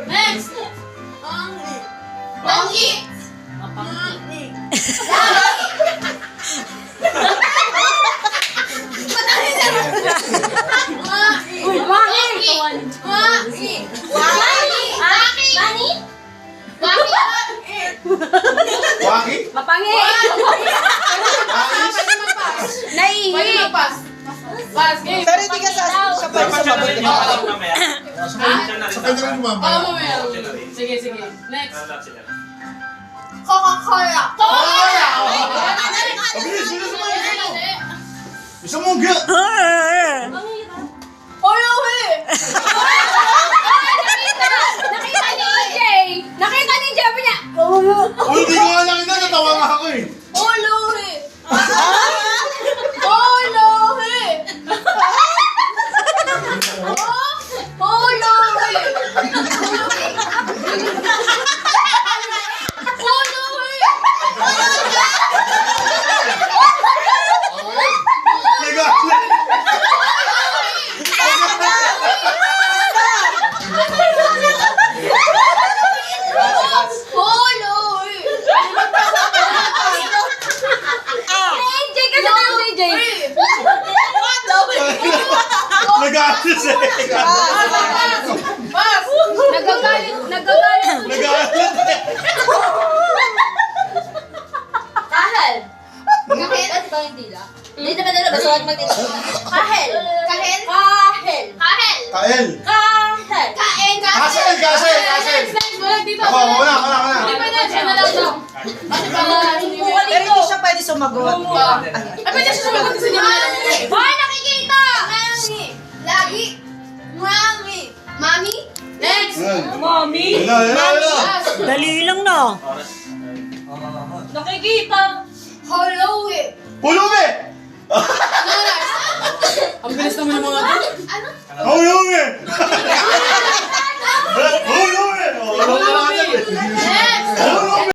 Next! Panggi! Panggi! Uy, bakit? Waki? Mapangi! Naihi! Pero hindi ka sa pa sumagot. Sa pwede rin mama. Sige. Next. Coca-Cola! Bilis mo. Gusto mo ga? Olohe! Nakita ni Jay! Nakita ni Jay! Sabi niya, Uy, hindi ko nga nakita. Natawa nga ako eh. Olohe! Olohe! Olohe! Nag-aalis eh. Nagagalit! Nag-aalis eh. Kahel! Kahel? At ba yung dila? Hindi naman nila, basta huwag magdila. Kahel! Kahel! Kahel! Kahel! Kael. Kahel! Kain! Kasel. Next, balik dito. Wala. Hindi pa na, siya na lang daw. Kasi pala, hindi mo Pero hindi siya pwede sumagot. Ay, pwede siya sumagot kasi niya alam niya eh. Hoy, nakikita! Mami! Lagi! Mami! Mami? Next. Mami. Wala. Dali lang no. Nakikita. Hello eh! Pulubi. Ang bilis naman ng mga ito. Ano? Pulubi.